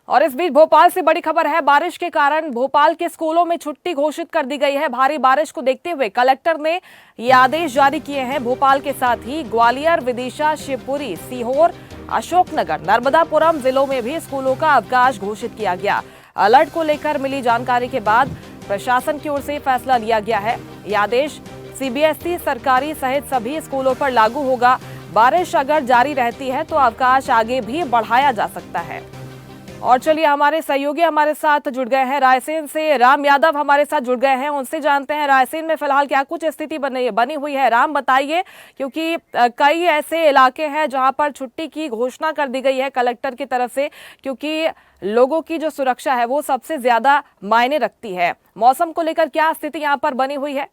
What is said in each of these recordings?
और इस बीच भोपाल से बड़ी खबर है। बारिश के कारण भोपाल के स्कूलों में छुट्टी घोषित कर दी गई है। भारी बारिश को देखते हुए कलेक्टर ने ये आदेश जारी किए हैं। भोपाल के साथ ही ग्वालियर, विदिशा, शिवपुरी, सीहोर, अशोकनगर, नर्मदापुरम जिलों में भी स्कूलों का अवकाश घोषित किया गया। अलर्ट को लेकर मिली जानकारी के बाद प्रशासन की ओर से फैसला लिया गया है। यह आदेश सीबीएसई, सरकारी सहित सभी स्कूलों पर लागू होगा। बारिश अगर जारी रहती है तो अवकाश आगे भी बढ़ाया जा सकता है। और चलिए, हमारे सहयोगी हमारे साथ जुड़ गए हैं रायसेन से। राम यादव हमारे साथ जुड़ गए हैं, उनसे जानते हैं रायसेन में फिलहाल क्या कुछ स्थिति बनी हुई है। राम, बताइए, क्योंकि कई ऐसे इलाके हैं जहां पर छुट्टी की घोषणा कर दी गई है कलेक्टर की तरफ से, क्योंकि लोगों की जो सुरक्षा है वो सबसे ज्यादा मायने रखती है। मौसम को लेकर क्या स्थिति यहाँ पर बनी हुई है?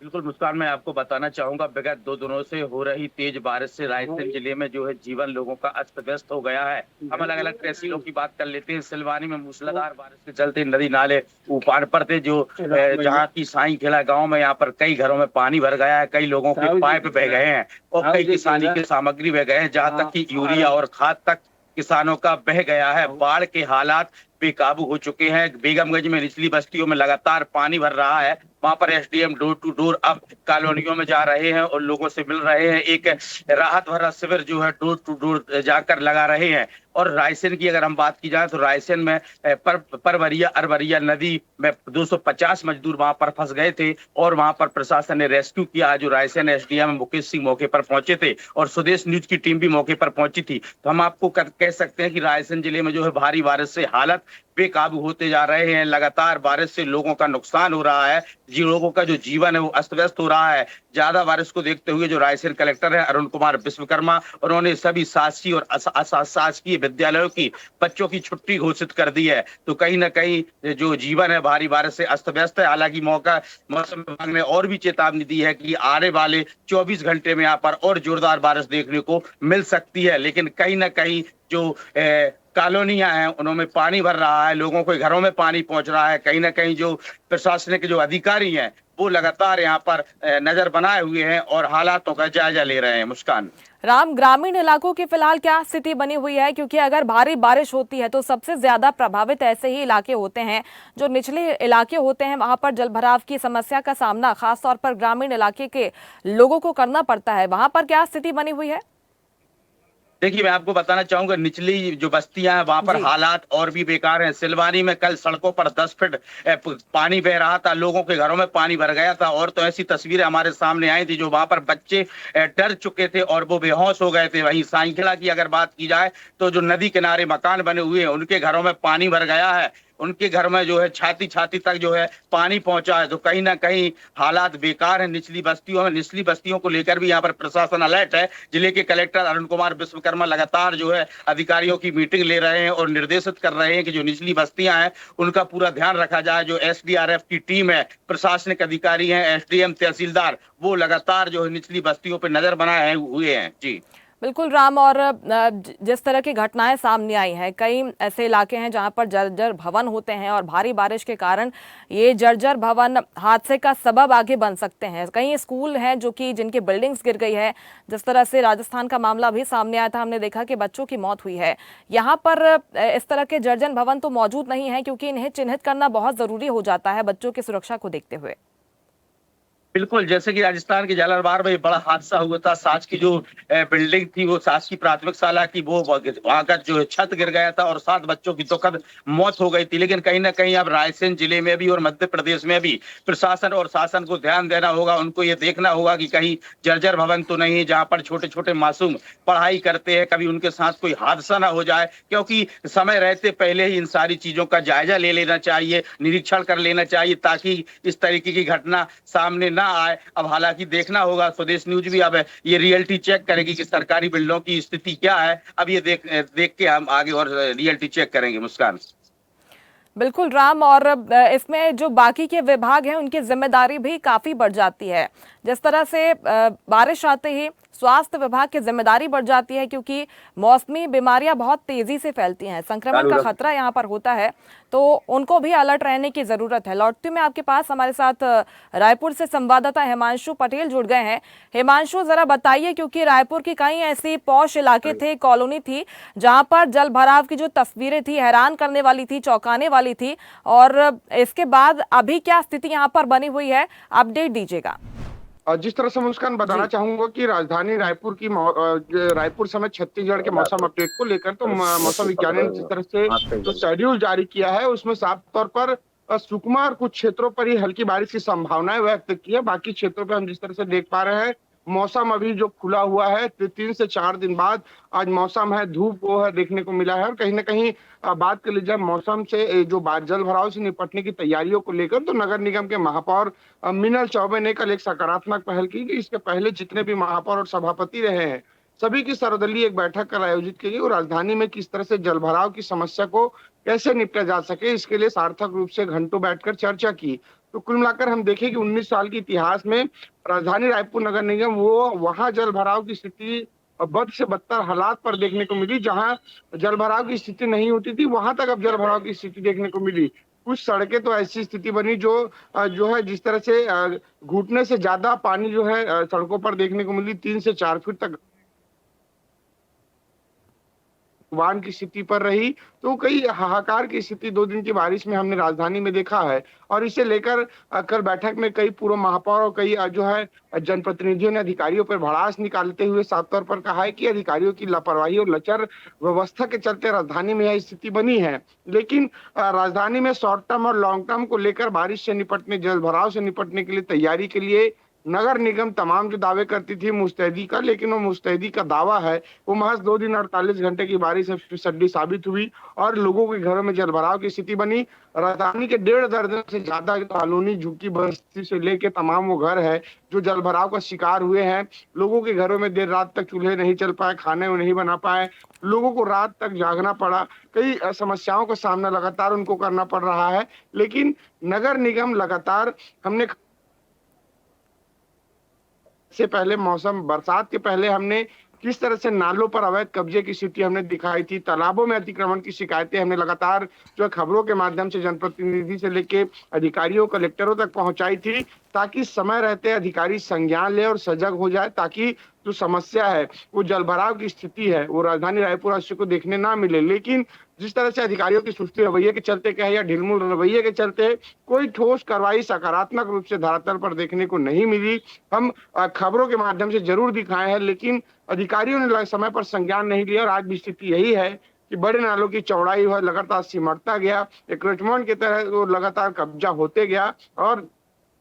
बिल्कुल मुस्कान, मैं आपको बताना चाहूंगा, विगत 2 दिनों से हो रही तेज बारिश से रायसेन जिले में जो है जीवन लोगों का अस्त व्यस्त हो गया है। हम अलग अलग तहसीलों की बात कर लेते हैं। सिलवानी में मूसलाधार बारिश के चलते नदी नाले उफान पर थे। जहाँ की साई खेला गांव में, यहाँ पर कई घरों में पानी भर गया है, कई लोगों के पाइप बह गए हैं और कई किसानी की सामग्री बह गए हैं, जहाँ तक की यूरिया और खाद तक किसानों का बह गया है। बाढ़ के हालात बेकाबू हो चुके हैं। बेगमगंज में निचली बस्तियों में लगातार पानी भर रहा है। वहां पर एसडीएम डोर टू डोर अब कॉलोनियों में जा रहे हैं और लोगों से मिल रहे हैं। एक राहत भरा शिविर जो है डोर टू डोर जाकर लगा रहे हैं। और रायसेन की अगर हम बात की जाए तो रायसेन में परवरिया अरवरिया नदी में 250 मजदूर वहां पर फंस गए थे और वहां पर प्रशासन ने रेस्क्यू किया। जो रायसेन एसडीएम मुकेश सिंह मौके पर पहुंचे थे और स्वदेश न्यूज की टीम भी मौके पर पहुंची थी। तो हम आपको कह सकते हैं कि रायसेन जिले में जो है भारी बारिश से हालत बेकाबू होते जा रहे हैं। लगातार बारिश से लोगों का नुकसान हो रहा है। लोगों का जो जीवन है वो अस्त व्यस्त हो रहा है। ज्यादा बारिश को देखते हुए जो रायसेन कलेक्टर है अरुण कुमार विश्वकर्मा, उन्होंने सभी शासकीय और अशासकीय विद्यालयों की बच्चों की छुट्टी घोषित कर दी है। तो कहीं ना कहीं जो जीवन है भारी बारिश से अस्त व्यस्त है। हालांकि मौसम विभाग ने और भी चेतावनी दी है कि आने वाले 24 घंटे में यहाँ पर और जोरदार बारिश देखने को मिल सकती है। लेकिन कहीं ना कहीं जो कॉलोनियां हैं उनमें पानी भर रहा है, लोगों के घरों में पानी पहुंच रहा है। कहीं ना कहीं जो प्रशासनिक जो अधिकारी हैं वो लगातार यहाँ पर नजर बनाए हुए हैं और हालातों का जायजा ले रहे हैं। मुस्कान, राम, ग्रामीण इलाकों की फिलहाल क्या स्थिति बनी हुई है? क्योंकि अगर भारी बारिश होती है तो सबसे ज्यादा प्रभावित ऐसे ही इलाके होते हैं जो निचले इलाके होते हैं। वहां पर जलभराव की समस्या का सामना खासतौर पर ग्रामीण इलाके के लोगों को करना पड़ता है। वहां पर क्या स्थिति बनी हुई है? देखिए, मैं आपको बताना चाहूंगा, निचली जो बस्तियां हैं वहां पर जी। हालात और भी बेकार हैं। सिलवानी में कल सड़कों पर 10 फीट पानी बह रहा था, लोगों के घरों में पानी भर गया था। और तो ऐसी तस्वीरें हमारे सामने आई थी जो वहां पर बच्चे डर चुके थे और वो बेहोश हो गए थे। वहीं साइकिला की अगर बात की जाए तो जो नदी किनारे मकान बने हुए हैं उनके घरों में पानी भर गया है। उनके घर में जो है छाती छाती तक जो है पानी पहुंचा है। तो कहीं ना कहीं हालात बेकार है निचली बस्तियों में। निचली बस्तियों को लेकर भी यहाँ पर प्रशासन अलर्ट है। जिले के कलेक्टर अरुण कुमार विश्वकर्मा लगातार जो है अधिकारियों की मीटिंग ले रहे हैं और निर्देशित कर रहे हैं कि जो निचली बस्तियां हैं उनका पूरा ध्यान रखा जाए। जो एसडीआरएफ की टीम है, प्रशासनिक अधिकारी हैं, एसडीएम, तहसीलदार, वो लगातार जो है निचली बस्तियों पर नजर बनाए हुए हैं। जी बिल्कुल राम, और जिस तरह की घटनाएं सामने आई हैं, कई ऐसे इलाके हैं जहां पर जर्जर भवन होते हैं और भारी बारिश के कारण ये जर्जर भवन हादसे का सबब आगे बन सकते हैं। कई स्कूल हैं जो कि जिनकी बिल्डिंग्स गिर गई है। जिस तरह से राजस्थान का मामला भी सामने आया था, हमने देखा कि बच्चों की मौत हुई है। यहाँ पर इस तरह के जर्जर भवन तो मौजूद नहीं है, क्योंकि इन्हें चिन्हित करना बहुत जरूरी हो जाता है बच्चों की सुरक्षा को देखते हुए। बिल्कुल, जैसे कि राजस्थान के झालावाड़ में बड़ा हादसा हुआ था। सास की जो बिल्डिंग थी वो सास की प्राथमिक शाला की, वो वहां का जो छत गिर गया था और 7 बच्चों की दुखद मौत हो गई थी। लेकिन कहीं ना कहीं अब रायसेन जिले में भी और मध्य प्रदेश में भी प्रशासन और शासन को ध्यान देना होगा। उनको ये देखना होगा कि कहीं जर्जर भवन तो नहीं, जहां पर छोटे छोटे मासूम पढ़ाई करते हैं, कभी उनके साथ कोई हादसा ना हो जाए। क्योंकि समय रहते पहले ही इन सारी चीजों का जायजा ले लेना चाहिए, निरीक्षण कर लेना चाहिए, ताकि इस तरीके की घटना सामने ना आए। अब हालांकि देखना होगा, स्वदेश न्यूज भी अब ये रियलिटी चेक करेगी कि सरकारी बिल्डिंगों की स्थिति क्या है। अब ये देख के हम आगे और रियलिटी चेक करेंगे। मुस्कान, बिल्कुल राम, और इसमें जो बाकी के विभाग हैं उनकी जिम्मेदारी भी काफी बढ़ जाती है। जिस तरह से बारिश आते ही स्वास्थ्य विभाग की जिम्मेदारी बढ़ जाती है, क्योंकि मौसमी बीमारियां बहुत तेजी से फैलती हैं, संक्रमण का खतरा यहाँ पर होता है, तो उनको भी अलर्ट रहने की जरूरत है। लौटती मैं आपके पास, हमारे साथ रायपुर से संवाददाता हिमांशु पटेल जुड़ गए हैं। हिमांशु, जरा बताइए, क्योंकि रायपुर की कई ऐसी पॉश इलाके थे, कॉलोनी थी, जहां पर जल भराव की जो तस्वीरें थी हैरान करने वाली थी, चौंकाने वाली थी, और इसके बाद अभी क्या स्थिति यहाँ पर बनी हुई है, अपडेट दीजिएगा। जिस तरह से मुस्कान बताना चाहूंगा कि राजधानी रायपुर की रायपुर समेत छत्तीसगढ़ के मौसम अपडेट को लेकर तो मौसम विज्ञानी ने जिस तरह से जो शेड्यूल जारी किया है उसमें साफ तौर पर सुकमा और कुछ क्षेत्रों पर ही हल्की बारिश की संभावनाएं व्यक्त की है। बाकी क्षेत्रों पर हम जिस तरह से देख पा रहे हैं मौसम अभी जो खुला हुआ है, 3 से 4 दिन बाद आज मौसम है, धूप वो है देखने को मिला है। और कहीं ना कहीं बात कर ली जाए मौसम से जो जल भराव से निपटने की तैयारियों को लेकर, तो नगर निगम के महापौर मीनल चौबे ने कल एक सकारात्मक पहल की कि इसके पहले जितने भी महापौर और सभापति रहे हैं सभी की सर्वदलीय एक बैठक कल आयोजित की गई और राजधानी में किस तरह से जल भराव की समस्या को कैसे निपटा जा सके इसके लिए सार्थक रूप से घंटों बैठकर चर्चा की। तो कुल मिलाकर हम देखें कि 19 साल के इतिहास में राजधानी रायपुर नगर निगम वो वहां जल भराव की स्थिति बद से बदतर हालात पर देखने को मिली, जहां जल भराव की स्थिति नहीं होती थी वहां तक अब जल भराव की स्थिति देखने को मिली। कुछ सड़कें तो ऐसी स्थिति बनी जो है जिस तरह से घुटने से ज्यादा पानी जो है सड़कों पर देखने को मिली, 3 से 4 फीट तक वाहन की स्थिति पर रही। तो कई हाहाकार की स्थिति 2 दिन की बारिश में हमने राजधानी में देखा है और इसे लेकर कल बैठक में कई पूर्व महापौर और कई जो है जनप्रतिनिधियों ने अधिकारियों पर भड़ास निकालते हुए साफ तौर पर कहा है कि अधिकारियों की लापरवाही और लचर व्यवस्था के चलते राजधानी में यह स्थिति बनी है। लेकिन राजधानी में शॉर्ट टर्म और लॉन्ग टर्म को लेकर बारिश से निपटने, जल भराव से निपटने के लिए तैयारी के लिए नगर निगम तमाम जो दावे करती थी मुस्तैदी का, लेकिन वो मुस्तैदी का दावा है वो महज 2 दिन 48 घंटे की बारिश से फिसड्डी साबित हुई और लोगों के घरों में जलभराव की स्थिति बनी। राजधानी के 1.5 दर्जन से ज्यादा कॉलोनी, झुग्गी बस्ती से लेके तमाम वो घर है जो जलभराव का शिकार हुए हैं। लोगों के घरों में देर रात तक चूल्हे नहीं चल पाए, खाने नहीं बना पाए, लोगों को रात तक जागना पड़ा, कई समस्याओं का सामना लगातार उनको करना पड़ रहा है। लेकिन नगर निगम लगातार हमने से पहले मौसम बरसात के पहले हमने किस तरह से नालों पर अवैध कब्जे की स्थिति हमने दिखाई थी, तालाबों में अतिक्रमण की शिकायतें हमने लगातार जो खबरों के माध्यम से जनप्रतिनिधि से लेके अधिकारियों कलेक्टरों तक पहुंचाई थी, ताकि समय रहते अधिकारी संज्ञान ले और सजग हो जाए, ताकि जो समस्या है वो जलभराव की स्थिति है वो राजधानी रायपुर वासियों को देखने ना मिले। लेकिन जिस तरह से अधिकारियों की सुस्ती रवैये के चलते कहे या ढिलमुल रवैये के चलते कोई ठोस कार्रवाई सकारात्मक रूप से धरातल पर देखने को नहीं मिली। हम खबरों के माध्यम से जरूर दिखाए हैं, लेकिन अधिकारियों ने समय पर संज्ञान नहीं लिया और आज भी स्थिति यही है कि बड़े नालों की चौड़ाई है लगातार सिमटता गया, एक रिचमंड की तरह वो लगातार कब्जा होते गया और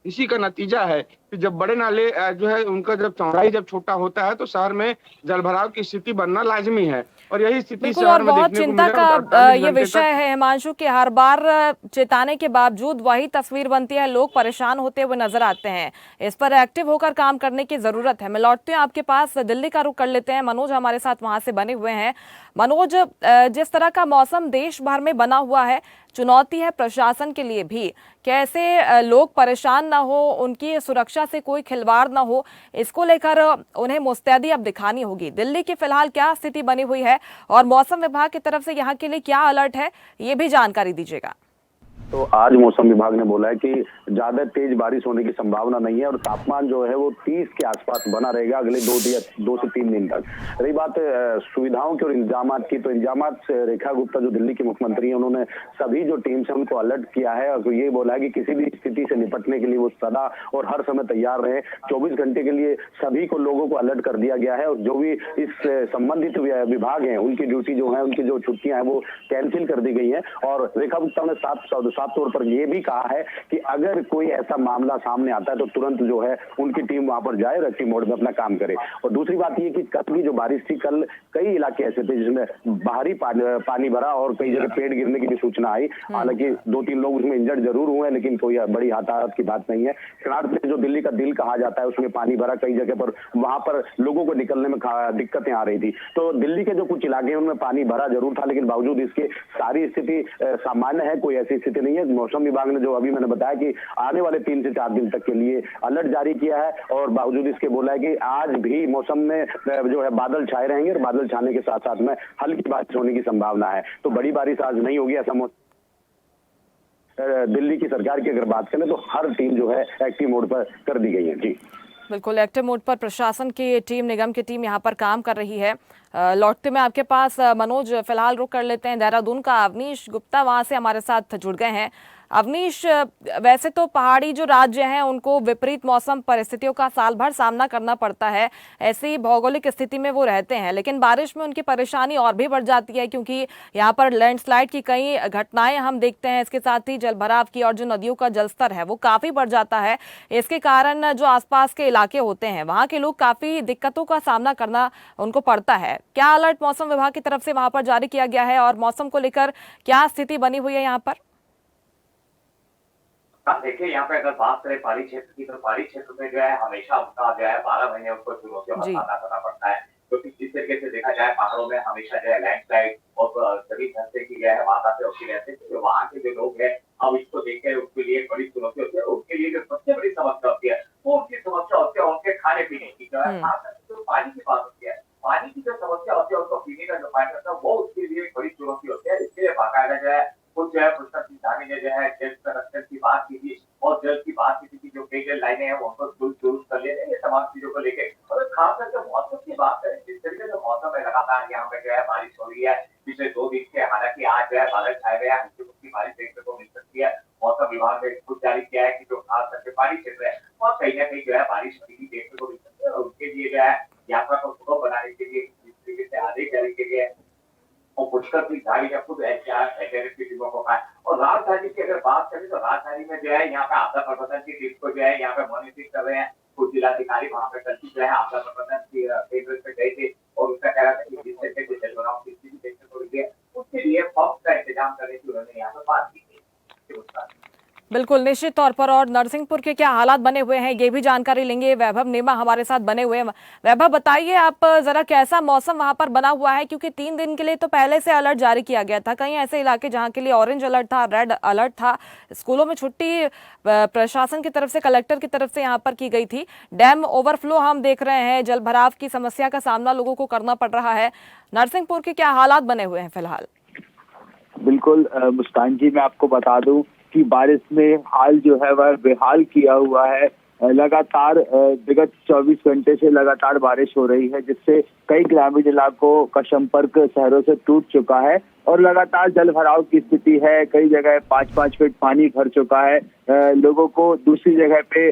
इसी का नतीजा है कि जब बड़े नाले जो है उनका जब चौड़ाई जब छोटा होता है तो शहर में जलभराव की स्थिति बनना लाजमी है और यही स्थिति शहर में बहुत देखने को चिंता मिला। का ये विषय है हिमांशु के हर बार चेताने के बावजूद वही तस्वीर बनती है, लोग परेशान होते हुए नजर आते हैं। इस पर एक्टिव होकर काम करने की जरूरत है। मैं लौटती हूँ आपके पास, दिल्ली का रुख कर लेते हैं। मनोज हमारे साथ वहां से बने हुए हैं। मनोज, जिस तरह का मौसम देश भर में बना हुआ है, चुनौती है प्रशासन के लिए भी, कैसे लोग परेशान ना हो, उनकी सुरक्षा से कोई खिलवाड़ ना हो, इसको लेकर उन्हें मुस्तैदी अब दिखानी होगी। दिल्ली की फिलहाल क्या स्थिति बनी हुई है और मौसम विभाग की तरफ से यहाँ के लिए क्या अलर्ट है, ये भी जानकारी दीजिएगा। तो आज मौसम विभाग ने बोला है कि ज्यादा तेज बारिश होने की संभावना नहीं है और तापमान जो है वो 30 के आसपास बना रहेगा अगले 2 से 3 दिन तक। रही बात सुविधाओं की और इंतजाम की, तो इंतजाम से रेखा गुप्ता जो दिल्ली की मुख्यमंत्री है उन्होंने सभी जो टीम्स है उनको अलर्ट किया है और ये बोला है कि किसी भी स्थिति से निपटने के लिए वो सदा और हर समय तैयार रहे। 24 घंटे के लिए सभी को लोगों को अलर्ट कर दिया गया है और जो भी इस संबंधित विभाग है उनकी ड्यूटी जो है, उनकी जो छुट्टियां हैं वो कैंसिल कर दी गई है। और रेखा गुप्ता ने साफ तौर पर यह भी कहा है कि अगर कोई ऐसा मामला सामने आता है तो तुरंत जो है उनकी टीम वहां पर जाए, रेस्क्यू मोड में अपना काम करे। और दूसरी बात यह कि कल की जो बारिश थी, कल कई इलाके ऐसे थे जिसमें बाहरी पानी भरा और कई जगह पेड़ गिरने की भी सूचना आई। हालांकि 2-3 लोग उसमें इंजर्ड जरूर हुए, लेकिन कोई बड़ी हताहत की बात नहीं है। किनार पे जो दिल्ली का दिल कहा जाता है उसमें पानी भरा, कई जगह पर वहां पर लोगों को निकलने में दिक्कतें आ रही थी। तो दिल्ली के जो कुछ इलाके हैं उनमें पानी भरा जरूर था, लेकिन बावजूद इसके सारी स्थिति सामान्य है, कोई ऐसी स्थिति नहीं है। मौसम विभाग ने जो अभी मैंने बताया कि आने वाले 3 से 4 दिन तक के लिए अलर्ट जारी किया है और बावजूद इसके बोला है कि आज भी मौसम में जो है बादल छाए रहेंगे और बादल छाने के साथ साथ में हल्की बारिश होने की संभावना है। तो बड़ी बारिश आज नहीं होगी ऐसा मौसम। दिल्ली की सरकार की अगर बात करें तो हर टीम जो है एक्टिव मोड पर कर दी गई है। जी बिल्कुल, एक्टिव मोड पर प्रशासन की टीम, निगम की टीम यहाँ पर काम कर रही है। लौटते में आपके पास मनोज, फिलहाल रुक कर लेते हैं देहरादून का। अवनीश गुप्ता वहां से हमारे साथ जुड़ गए हैं। अवनीश, वैसे तो पहाड़ी जो राज्य हैं उनको विपरीत मौसम परिस्थितियों का साल भर सामना करना पड़ता है, ऐसी भौगोलिक स्थिति में वो रहते हैं, लेकिन बारिश में उनकी परेशानी और भी बढ़ जाती है क्योंकि यहाँ पर लैंडस्लाइड की कई घटनाएं हम देखते हैं। इसके साथ ही जलभराव की और जो नदियों का जलस्तर है वो काफी बढ़ जाता है। इसके कारण जो आसपास के इलाके होते हैं वहाँ के लोग काफी दिक्कतों का सामना करना उनको पड़ता है। क्या अलर्ट मौसम विभाग की तरफ से वहां पर जारी किया गया है और मौसम को लेकर क्या स्थिति बनी हुई है यहाँ पर? देखिए, यहाँ पे अगर बात करें पहाड़ी क्षेत्र की, तो पहाड़ी क्षेत्र में जो है हमेशा उनका जो है 12 महीने उनको चुनौतियों का सामना करना पड़ता है, क्योंकि जिस तरीके से देखा जाए पहाड़ों में हमेशा जो है लैंडस्लाइड और सभी धरती की जो है वारदातें होती रहती है। तो वहाँ के जो लोग हैं अब इसको देख के उनके लिए एक बड़ी चुनौती होती है। उनके लिए जो सबसे बड़ी समस्या होती है वो उनकी समस्या होती है उनके खाने पीने की, जो है जो पानी की बात होती है। पानी की जो समस्या होती है उनको पीने का जो पानी होता है वो उसके लिए एक बड़ी चुनौती होती है। इसके लिए बाकायदा जो है कुछ जो है पुष्कर सिंह धामी ने जो है जल संरक्षण की बात की थी और जल की बात की थी कि जो पेयजल लाइनें हैं वो उनको दुरुस्त कर लेते हैं, ये तमाम चीजों को लेकर। और खास करके मौसम की बात करें, जिस तरीके से मौसम है लगातार यहाँ पे जो है बारिश हो रही है पिछले 2 दिन से, हालांकि आज जो है बादल छाए हुए हैं, हल्की फुल्की बारिश देखने को मिल सकती है। मौसम विभाग ने खुद जारी किया है कि जो खास करके पहाड़ी क्षेत्र है और कहीं ना कहीं जो है बारिश भी देखने को मिल सकती है और उसके लिए जो है यात्रा को सुगम बनाने के लिए जिस तरीके से आदेश जारी किए गए और पुष्कर सिंह धामी ने खुद एसडीआरएफ की टीमों को कहा। और राजधानी की अगर बात करें तो राजधानी में जो है यहाँ पे आपदा प्रबंधन की टीम को जो है यहाँ पे मॉनिटरिंग कर रहे हैं। कुछ जिलाधिकारी वहाँ पे कल जो है आपदा प्रबंधन की केंद्र पे गए थे और उसका कहना था कि जिस तरीके से जलभराव की स्थिति देखने को मिली है उसके लिए पंप का इंतजाम करने की उन्होंने यहाँ पे बात की थी। बिल्कुल, निश्चित तौर पर। और नरसिंहपुर के क्या हालात बने हुए हैं ये भी जानकारी लेंगे। वैभव नेमा हमारे साथ बने हुए हैं। वैभव, बताइए आप जरा कैसा मौसम वहां पर बना हुआ है, क्योंकि 3 दिन के लिए तो पहले से अलर्ट जारी किया गया था। कई ऐसे इलाके जहां के लिए ऑरेंज अलर्ट था, रेड अलर्ट था, स्कूलों में छुट्टी प्रशासन की तरफ से, कलेक्टर की तरफ से यहाँ पर की गई थी। डैम ओवरफ्लो हम देख रहे हैं, जल भराव की समस्या का सामना लोगों को करना पड़ रहा है। नरसिंहपुर के क्या हालात बने हुए हैं फिलहाल? बिल्कुल मुस्कान जी, मैं आपको बता दूं कि बारिश में हाल जो है वह बेहाल किया हुआ है। लगातार विगत 24 घंटे से लगातार बारिश हो रही है, जिससे कई ग्रामीण इलाकों का संपर्क शहरों से टूट चुका है और लगातार जल भराव की स्थिति है। कई जगह 5-5 फीट पानी भर चुका है। लोगों को दूसरी जगह पे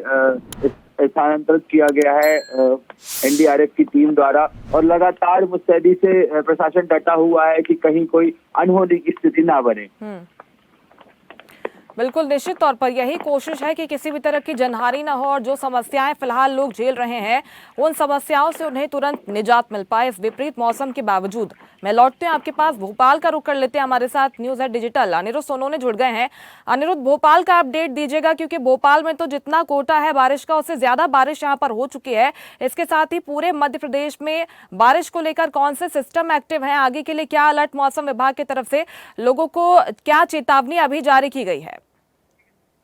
स्थानांतरित किया गया है एनडीआरएफ की टीम द्वारा और लगातार मुस्तैदी से प्रशासन डटा हुआ है कि कहीं कोई अनहोनी की स्थिति ना बने। बिल्कुल, निश्चित तौर पर यही कोशिश है कि किसी भी तरह की जनहानि न हो और जो समस्याएं फिलहाल लोग झेल रहे हैं उन समस्याओं से उन्हें तुरंत निजात मिल पाए इस विपरीत मौसम के बावजूद। मैं लौटते हैं आपके पास, भोपाल का रुख कर लेते हैं। हमारे साथ news eight digital Anirudh Sonone जुड़ गए हैं। अनिरुद्ध, भोपाल का अपडेट दीजिएगा, क्योंकि भोपाल में तो जितना कोटा है बारिश का उससे ज्यादा बारिश यहाँ पर हो चुकी है। इसके साथ ही पूरे मध्य प्रदेश में बारिश को लेकर कौन से सिस्टम एक्टिव है, आगे के लिए क्या अलर्ट मौसम विभाग की तरफ से लोगों को क्या चेतावनी अभी जारी की गई है?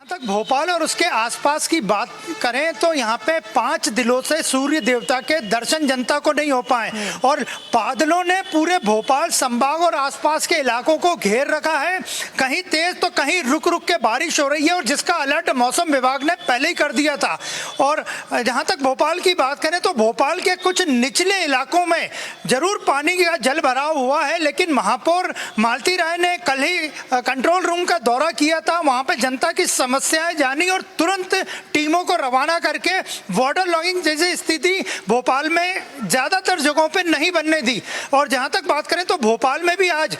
तक भोपाल और उसके आसपास की बात करें तो यहाँ पे 5 दिनों से सूर्य देवता के दर्शन जनता को नहीं हो पाए और बादलों ने पूरे भोपाल संभाग और आसपास के इलाकों को घेर रखा है। कहीं तेज तो कहीं रुक रुक के बारिश हो रही है और जिसका अलर्ट मौसम विभाग ने पहले ही कर दिया था। और जहाँ तक भोपाल की बात करें तो भोपाल के कुछ निचले इलाकों में जरूर पानी का जल भराव हुआ है, लेकिन महापौर मालती राय ने कल ही कंट्रोल रूम का दौरा किया था। वहाँ पे जनता की समस्याएं जानी और तुरंत टीमों को रवाना करके वाटर लॉगिंग जैसी स्थिति भोपाल में ज्यादातर जगहों पे नहीं बनने दी। और जहां तक बात करें तो भोपाल में भी आज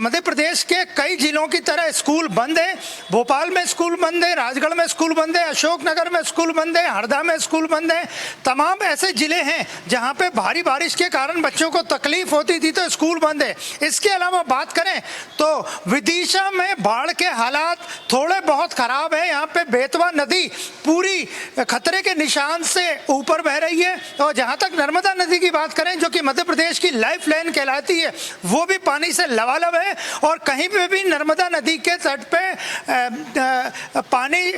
मध्य प्रदेश के कई जिलों की तरह स्कूल बंद है। भोपाल में स्कूल बंद है, राजगढ़ में स्कूल बंद है, अशोकनगर में स्कूल बंद है, हरदा में स्कूल बंद है। तमाम ऐसे जिले हैं जहां पे भारी बारिश के कारण बच्चों को तकलीफ होती थी तो स्कूल बंद है। इसके अलावा बात करें तो विदिशा में बाढ़ के हालात थोड़े बहुत खराब तालाब है यहाँ पे बेतवा नदी पूरी खतरे के निशान से ऊपर बह रही है। और जहाँ तक नर्मदा नदी की बात करें, जो कि मध्य प्रदेश की लाइफ लाइन कहलाती है, वो भी पानी से लबालब है। और कहीं पे भी नर्मदा नदी के तट पे पानी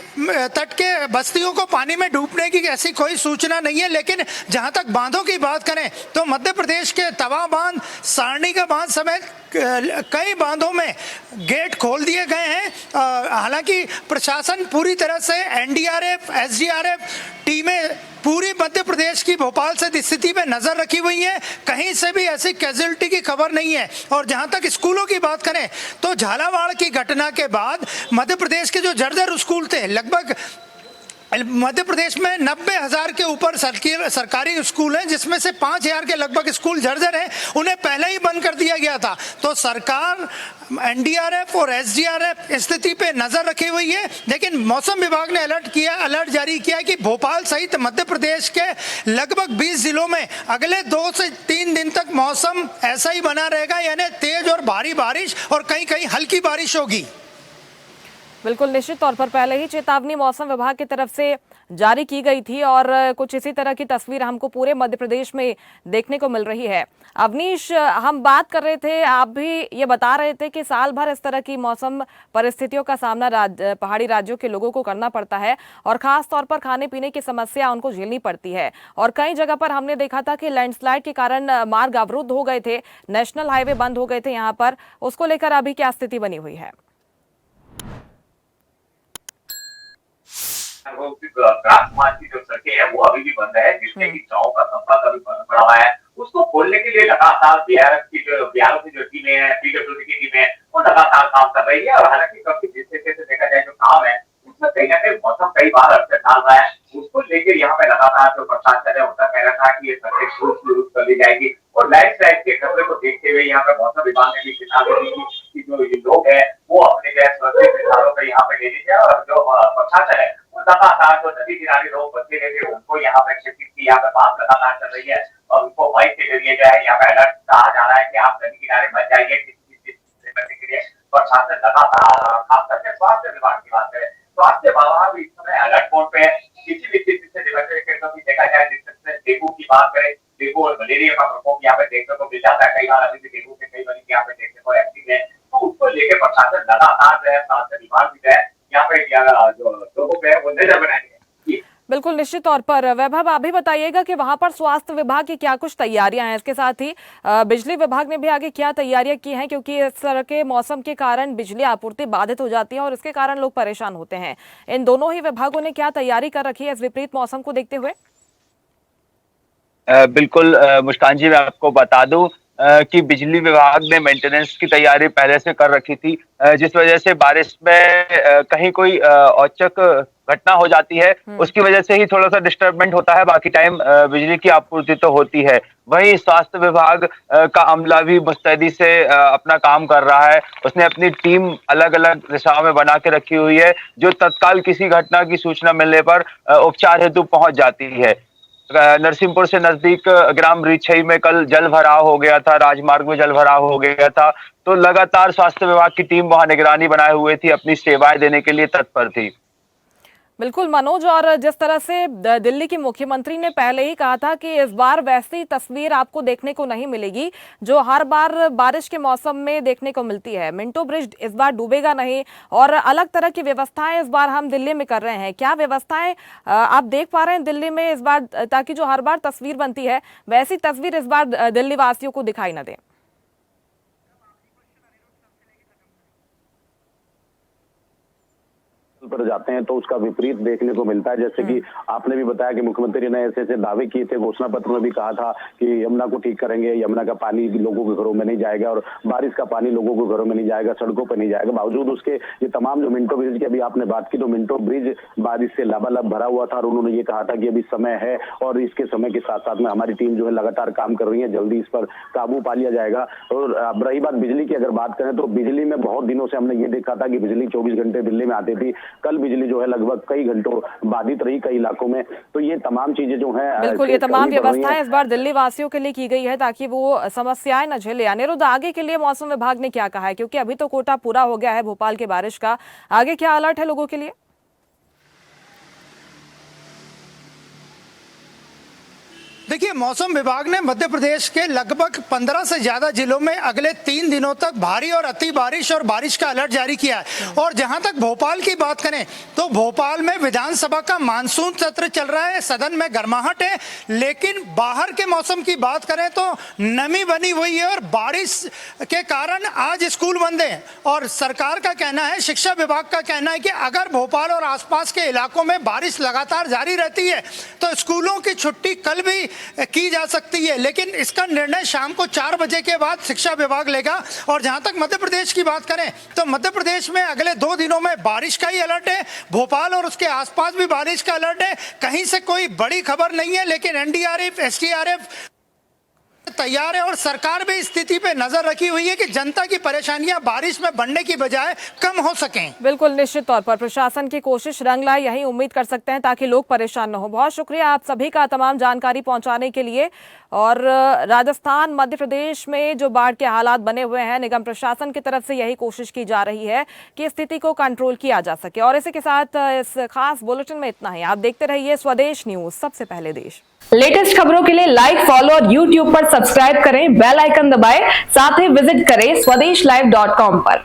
तट के बस्तियों को पानी में डूबने की ऐसी कोई सूचना नहीं है। लेकिन जहाँ तक बांधों की बात करें तो मध्य प्रदेश के तवा बांध, सारणी का बांध समेत कई बांधों में गेट खोल दिए गए हैं। हालांकि प्रशासन पूरी तरह से एनडीआरएफ, एसडीआरएफ टीमें पूरी मध्य प्रदेश की भोपाल से स्थिति पे नजर रखी हुई है। कहीं से भी ऐसी कैजुअलिटी की खबर नहीं है। और जहां तक स्कूलों की बात करें तो झालावाड़ की घटना के बाद मध्य प्रदेश के जो जर्जर स्कूल थे, लगभग मध्य प्रदेश में 90,000 के ऊपर सरकारी स्कूल हैं, जिसमें से 5,000 के लगभग स्कूल जर्जर हैं, उन्हें पहले ही बंद कर दिया गया था। तो सरकार एनडीआरएफ और एसडीआरएफ स्थिति पे नजर रखी हुई है। लेकिन मौसम विभाग ने अलर्ट जारी किया है कि भोपाल सहित मध्य प्रदेश के लगभग 20 जिलों में अगले 2 से 3 दिन तक मौसम ऐसा ही बना रहेगा, यानी तेज और भारी बारिश और कहीं कहीं हल्की बारिश होगी। बिल्कुल, निश्चित तौर पर पहले ही चेतावनी मौसम विभाग की तरफ से जारी की गई थी और कुछ इसी तरह की तस्वीर हमको पूरे मध्य प्रदेश में देखने को मिल रही है। अवनीश, हम बात कर रहे थे, आप भी ये बता रहे थे कि साल भर इस तरह की मौसम परिस्थितियों का सामना पहाड़ी राज्यों के लोगों को करना पड़ता है और खास तौर पर खाने पीने की समस्या उनको झेलनी पड़ती है। और कई जगह पर हमने देखा था कि लैंडस्लाइड के कारण मार्ग अवरुद्ध हो गए थे, नेशनल हाईवे बंद हो गए थे यहाँ पर। उसको लेकर अभी क्या स्थिति बनी हुई है? राजकुमार की जो सड़कें हैं वो अभी भी बंद है, जिसमें कि गाँव का संपर्क अभी बंद पड़ा हुआ है। उसको खोलने के लिए लगातार बीआरएफ की जो टीमें हैं, पीडब्ल्यूडी की टीमें, वो लगातार काम कर रही है। और हालांकि काफी जिस तरीके से देखा जाए जो काम है उसमें कहीं ना कहीं मौसम कई बार असर डाल रहा है। उसको लेकर यहाँ पे लगातार जो प्रशासन है उनका कहना था कि ये सड़कें शुरू कर दी जाएगी। और लैंडस्लाइड के खतरे को देखते हुए यहाँ पे मौसम विभाग ने भी चेतावनी दी कि जो ये लोग हैं वो अपने सुरक्षित स्थानों पर यहाँ पे ले लीजिए। और जो प्रशासन है लगातार जो नदी किनारे लोग बचे हुए थे उनको यहाँ पे शिफ्टिंग की यहाँ पे बात लगातार चल रही है। और उनको माइक के जरिए जो है यहाँ पे अलर्ट कहा जा रहा है कि आप नदी किनारे मत जाइए। किसी बचने के लिए प्रशासन लगातार, खास करके स्वास्थ्य विभाग की बात करें, स्वास्थ्य विभाग भी इस समय अलर्ट मोड पे है। किसी भी स्थिति से निपटने के लिए देखा जाए, जिस तरह से डेंगू की बात करें, डेंगू और मलेरिया का प्रकोप यहाँ पे देखने को मिल जाता है। कई बार अभी भी डेंगू के कई मरीज यहाँ पे देखने को एक्टिव है। तो उसको लेकर प्रशासन लगातार जो है, स्वास्थ्य विभाग भी जो है यहाँ पे जो लोगों पे वो नजर बनाएंगे। बिल्कुल, निश्चित तौर पर। वैभव, आप भी बताइएगा कि वहां पर स्वास्थ्य विभाग की क्या कुछ तैयारियां हैं, इसके साथ ही बिजली विभाग ने भी आगे क्या तैयारियां की हैं, क्योंकि इस तरह के मौसम के कारण बिजली आपूर्ति बाधित हो जाती है और इसके कारण लोग परेशान होते हैं। इन दोनों ही विभागों ने क्या तैयारी कर रखी है इस विपरीत मौसम को देखते हुए? बिल्कुल मुस्कान जी, मैं आपको बता दूं कि बिजली विभाग ने मेंटेनेंस की तैयारी पहले से कर रखी थी, जिस वजह से बारिश में कहीं कोई औचक घटना हो जाती है उसकी वजह से ही थोड़ा सा डिस्टर्बमेंट होता है। बाकी टाइम बिजली की आपूर्ति तो होती है। वहीं स्वास्थ्य विभाग का अमला भी मुस्तैदी से अपना काम कर रहा है। उसने अपनी टीम अलग अलग दिशाओं में बना के रखी हुई है, जो तत्काल किसी घटना की सूचना मिलने पर उपचार हेतु पहुंच जाती है। नरसिंहपुर से नजदीक ग्राम रिछई में कल जल भराव हो गया था, राजमार्ग में जल भराव हो गया था, तो लगातार स्वास्थ्य विभाग की टीम वहां निगरानी बनाए हुए थी, अपनी सेवाएं देने के लिए तत्पर थी। बिल्कुल मनोज, और जिस तरह से दिल्ली की मुख्यमंत्री ने पहले ही कहा था कि इस बार वैसी तस्वीर आपको देखने को नहीं मिलेगी जो हर बार बारिश के मौसम में देखने को मिलती है। मिंटो ब्रिज इस बार डूबेगा नहीं और अलग तरह की व्यवस्थाएं इस बार हम दिल्ली में कर रहे हैं। क्या व्यवस्थाएं आप देख पा रहे हैं दिल्ली में इस बार, ताकि जो हर बार तस्वीर बनती है वैसी तस्वीर इस बार दिल्ली वासियों को दिखाई न दे? पर जाते हैं तो उसका विपरीत देखने को मिलता है। जैसे कि आपने भी बताया कि मुख्यमंत्री ने ऐसे ऐसे दावे किए थे, घोषणा पत्र में भी कहा था कि यमुना को ठीक करेंगे, यमुना का पानी लोगों के घरों में नहीं जाएगा और बारिश का पानी लोगों के घरों में नहीं जाएगा, सड़कों पर नहीं जाएगा। बावजूद उसके ये तमाम जो मिंटो ब्रिज की अभी आपने बात की, तो मिंटो ब्रिज बारिश से लबालब भरा हुआ था और उन्होंने ये कहा था कि अभी समय है और इसके समय के साथ साथ में हमारी टीम जो है लगातार काम कर रही है, जल्दी इस पर काबू पा लिया जाएगा। और अब रही बात बिजली की, अगर बात करें तो बिजली में बहुत दिनों से हमने ये देखा था कि बिजली 24 घंटे दिल्ली में आती थी। कल बिजली जो है लगभग कई घंटों बाधित रही कई इलाकों में। तो ये तमाम चीजें जो हैं, बिल्कुल, ये तमाम व्यवस्थाएं इस बार दिल्ली वासियों के लिए की गई है ताकि वो समस्याएं न झेले। अनिरुद्ध, आगे के लिए मौसम विभाग ने क्या कहा है, क्योंकि अभी तो कोटा पूरा हो गया है भोपाल के बारिश का, आगे क्या अलर्ट है लोगों के लिए? देखिए, मौसम विभाग ने मध्य प्रदेश के लगभग 15 से ज्यादा जिलों में अगले 3 दिनों तक भारी और अति बारिश और बारिश का अलर्ट जारी किया है। और जहां तक भोपाल की बात करें तो भोपाल में विधानसभा का मानसून सत्र चल रहा है, सदन में गर्माहट है, लेकिन बाहर के मौसम की बात करें तो नमी बनी हुई है और बारिश के कारण आज स्कूल बंद है। और सरकार का कहना है, शिक्षा विभाग का कहना है कि अगर भोपाल और आसपास के इलाकों में बारिश लगातार जारी रहती है तो स्कूलों की छुट्टी कल भी की जा सकती है, लेकिन इसका निर्णय शाम को 4 बजे के बाद शिक्षा विभाग लेगा। और जहां तक मध्य प्रदेश की बात करें तो मध्य प्रदेश में अगले 2 दिनों में बारिश का ही अलर्ट है। भोपाल और उसके आसपास भी बारिश का अलर्ट है। कहीं से कोई बड़ी खबर नहीं है, लेकिन एनडीआरएफ, एसडीआरएफ तैयार है और सरकार भी स्थिति पे नजर रखी हुई है कि जनता की परेशानियां बारिश में बढ़ने की बजाय कम हो सकें। बिल्कुल, निश्चित तौर पर प्रशासन की कोशिश रंग लाए, यही उम्मीद कर सकते हैं ताकि लोग परेशान न हो। बहुत शुक्रिया आप सभी का तमाम जानकारी पहुंचाने के लिए। और राजस्थान, मध्य प्रदेश में जो बाढ़ के हालात बने हुए हैं, निगम प्रशासन की तरफ से यही कोशिश की जा रही है कि स्थिति को कंट्रोल किया जा सके। और इसी के साथ इस खास बुलेटिन में इतना ही। आप देखते रहिए स्वदेश न्यूज, सबसे पहले देश। लेटेस्ट खबरों के लिए लाइक, फॉलो और यूट्यूब पर सब्सक्राइब करें, बेल आइकन दबाएं, साथ ही विजिट करें swedishlive.com पर।